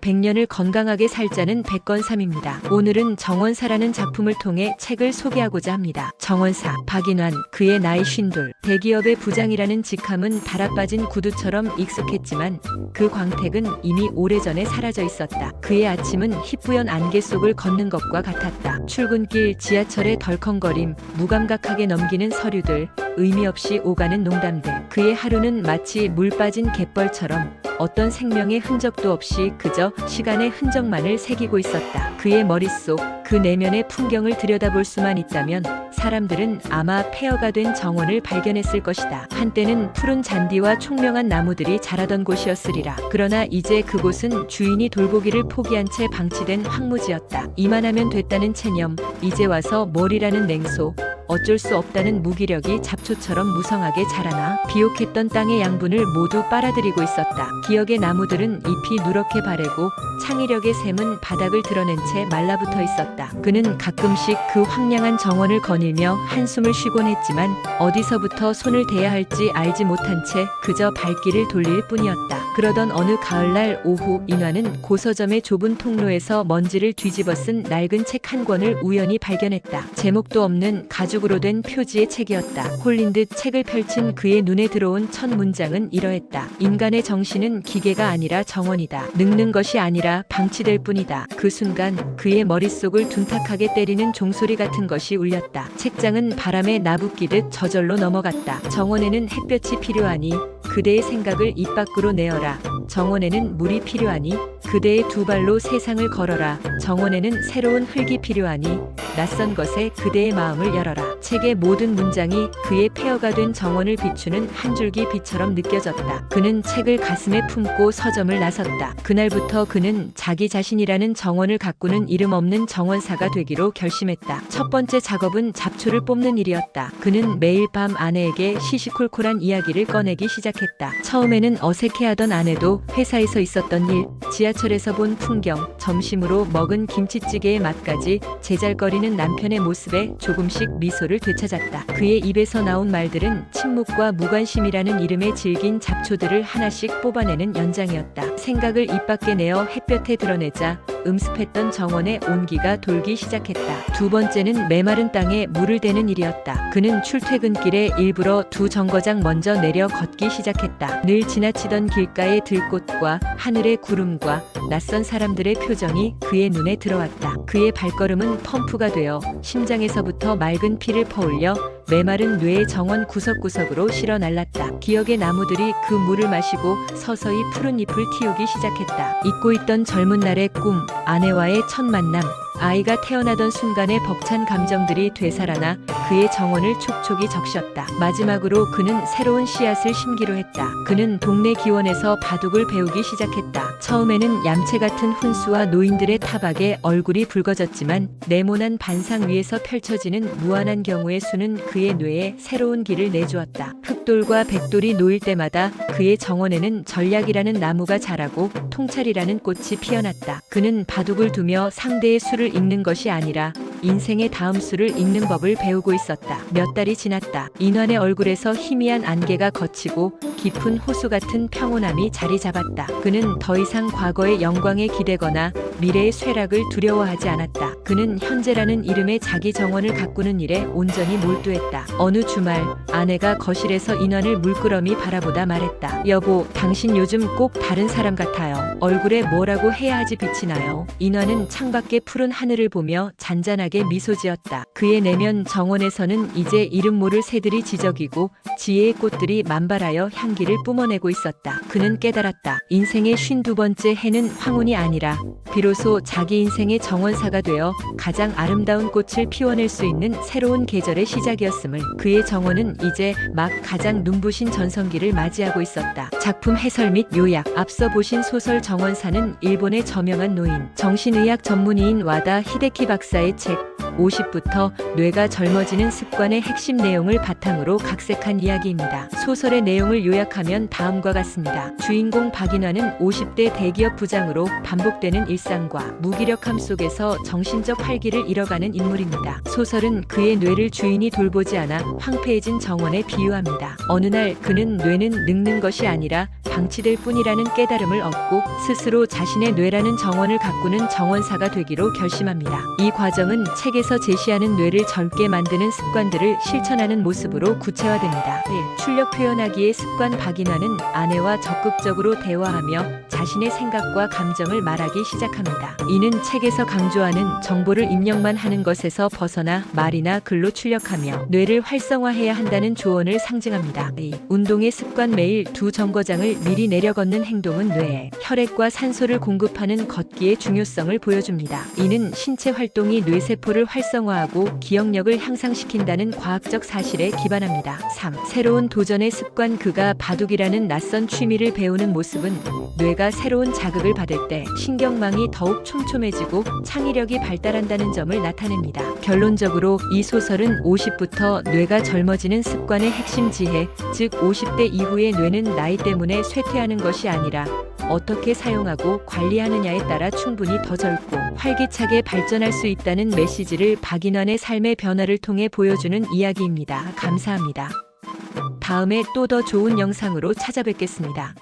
100년을 건강하게 살자는 백건삼입니다. 오늘은 정원사라는 작품을 통해 책을 소개하고자 합니다. 정원사, 박인환, 그의 나이 52. 대기업의 부장이라는 직함은 달아빠진 구두처럼 익숙했지만 그 광택은 이미 오래전에 사라져 있었다. 그의 아침은 희뿌연 안개 속을 걷는 것과 같았다. 출근길, 지하철의 덜컹거림, 무감각하게 넘기는 서류들, 의미 없이 오가는 농담들. 그의 하루는 마치 물 빠진 갯벌처럼 어떤 생명의 흔적도 없이 그저 시간의 흔적만을 새기고 있었다. 그의 머릿속, 그 내면의 풍경을 들여다볼 수만 있다면 사람들은 아마 폐허가 된 정원을 발견했을 것이다. 한때는 푸른 잔디와 총명한 나무들이 자라던 곳이었으리라. 그러나 이제 그곳은 주인이 돌보기를 포기한 채 방치된 황무지였다. 이만하면 됐다는 체념, 이제 와서 뭘이라는 냉소, 어쩔 수 없다는 무기력이 잡초처럼 무성하게 자라나 비옥했던 땅의 양분을 모두 빨아들이고 있었다. 기억의 나무들은 잎이 누렇게 바래고 창의력의 샘은 바닥을 드러낸 채 말라붙어 있었다. 그는 가끔씩 그 황량한 정원을 거닐며 한숨을 쉬곤 했지만 어디서부터 손을 대야 할지 알지 못한 채 그저 발길을 돌릴 뿐이었다. 그러던 어느 가을날 오후, 인화는 고서점의 좁은 통로에서 먼지를 뒤집어 쓴 낡은 책 한 권을 우연히 발견했다. 제목도 없는 가죽으로 된 표지의 책이었다. 홀린 듯 책을 펼친 그의 눈에 들어온 첫 문장은 이러했다. 인간의 정신은 기계가 아니라 정원이다. 늙는 것이 아니라 방치될 뿐이다. 그 순간 그의 머릿속을 둔탁하게 때리는 종소리 같은 것이 울렸다. 책장은 바람에 나부끼듯 저절로 넘어갔다. 정원에는 햇볕이 필요하니 그대의 생각을 입 밖으로 내어라. 정원에는 물이 필요하니 그대의 두 발로 세상을 걸어라. 정원에는 새로운 흙이 필요하니 낯선 것에 그대의 마음을 열어라. 책의 모든 문장이 그의 폐허가 된 정원을 비추는 한 줄기 빛처럼 느껴졌다. 그는 책을 가슴에 품고 서점을 나섰다. 그날부터 그는 자기 자신이라는 정원을 가꾸는 이름 없는 정원사가 되기로 결심했다. 첫 번째 작업은 잡초를 뽑는 일이었다. 그는 매일 밤 아내에게 시시콜콜한 이야기를 꺼내기 시작했다. 처음에는 어색해하던 아내도 회사에서 있었던 일, 지하철에서 본 풍경, 점심으로 먹은 김치찌개의 맛까지 제잘거리는 남편의 모습에 조금씩 미소를 되찾았다. 그의 입에서 나온 말들은 침묵과 무관심이라는 이름의 질긴 잡초들을 하나씩 뽑아내는 연장이었다. 생각을 입 밖에 내어 햇볕에 드러내자 음습했던 정원의 온기가 돌기 시작했다. 두 번째는 메마른 땅에 물을 대는 일이었다. 그는 출퇴근길에 일부러 두 정거장 먼저 내려 걷기 시작했다. 늘 지나치던 길가의 들꽃과 하늘의 구름과 낯선 사람들의 표정이 그의 눈에 들어왔다. 그의 발걸음은 펌프가 되어 심장에서부터 맑은 피를 퍼올려 메마른 뇌의 정원 구석구석으로 실어 날랐다. 기억의 나무들이 그 물을 마시고 서서히 푸른 잎을 틔우기 시작했다. 잊고 있던 젊은 날의 꿈, 아내와의 첫 만남, 아이가 태어나던 순간의 벅찬 감정들이 되살아나 그의 정원을 촉촉이 적셨다. 마지막으로 그는 새로운 씨앗을 심기로 했다. 그는 동네 기원에서 바둑을 배우기 시작했다. 처음에는 얌체 같은 훈수와 노인들의 타박에 얼굴이 붉어졌지만 네모난 반상 위에서 펼쳐지는 무한한 경우의 수는 그의 뇌에 새로운 길을 내주었다. 흑돌과 백돌이 놓일 때마다 그의 정원에는 전략이라는 나무가 자라고 통찰이라는 꽃이 피어났다. 그는 바둑을 두며 상대의 수를 읽는 것이 아니라 인생의 다음 수를 읽는 법을 배우고 있었다. 몇 달이 지났다. 인환의 얼굴에서 희미한 안개가 걷히고 깊은 호수 같은 평온함이 자리 잡았다. 그는 더 이상 과거의 영광에 기대거나 미래의 쇠락을 두려워하지 않았다. 그는 현재라는 이름의 자기 정원을 가꾸는 일에 온전히 몰두했다. 어느 주말 아내가 거실에서 인환을 물끄러미 바라보다 말했다. 여보, 당신 요즘 꼭 다른 사람 같아요. 얼굴에 뭐라고 해야 하지 빛이 나요. 인환은 창밖의 푸른 하늘을 보며 잔잔하게 미소 지었다. 그의 내면 정원에서는 이제 이름 모를 새들이 지저귀고 지혜의 꽃들이 만발하여 향기를 뿜어내고 있었다. 그는 깨달았다. 인생의 52번째 해는 황혼이 아니라 비로소 자기 인생의 정원사가 되어 가장 아름다운 꽃을 피워낼 수 있는 새로운 계절의 시작이었음을. 그의 정원은 이제 막 가장 눈부신 전성기를 맞이하고 있었다. 작품 해설 및 요약. 앞서 보신 소설 정원사는 일본의 저명한 노인, 정신의학 전문의인 와다 히데키 박사의 책 50부터 뇌가 젊어지는 습관의 핵심 내용을 바탕으로 각색한 이야기입니다. 소설의 내용을 요약하면 다음과 같습니다. 주인공 박인환은 50대 대기업 부장으로 반복되는 일상과 무기력함 속에서 정신적 활기를 잃어가는 인물입니다. 소설은 그의 뇌를 주인이 돌보지 않아 황폐해진 정원에 비유합니다. 어느 날 그는 뇌는 늙는 것이 아니라 방치될 뿐이라는 깨달음을 얻고 스스로 자신의 뇌라는 정원을 가꾸는 정원사가 되기로 결심합니다. 이 과정은 책에서 제시하는 뇌를 젊게 만드는 습관들을 실천하는 모습으로 구체화됩니다. 1. 출력 표현하기의 습관. 박인환은 아내와 적극적으로 대화하며 자신의 생각과 감정을 말하기 시작합니다. 이는 책에서 강조하는 정보를 입력만 하는 것에서 벗어나 말이나 글로 출력하며 뇌를 활성화해야 한다는 조언을 상징합니다. 2. 운동의 습관. 매일 두 정거장을 미리 내려 걷는 행동은 뇌에 혈액과 산소를 공급하는 걷기의 중요성을 보여줍니다. 이는 신체 활동이 뇌세포를 활성화하고 기억력을 향상시킨다는 과학적 사실에 기반합니다. 3. 새로운 도전의 습관. 그가 바둑이라는 낯선 취미를 배우는 모습은 뇌가 새로운 자극을 받을 때 신경망이 더욱 촘촘해지고 창의력이 발달한다는 점을 나타냅니다. 결론적으로 이 소설은 50부터 뇌가 젊어지는 습관의 핵심 지혜, 즉 50대 이후의 뇌는 나이 때문에 쇠퇴하는 것이 아니라 어떻게 사용하고 관리하느냐에 따라 충분히 더 젊고 활기차게 발전할 수 있다는 메시지를 박인환의 삶의 변화를 통해 보여주는 이야기입니다. 감사합니다. 다음에 또 더 좋은 영상으로 찾아뵙겠습니다.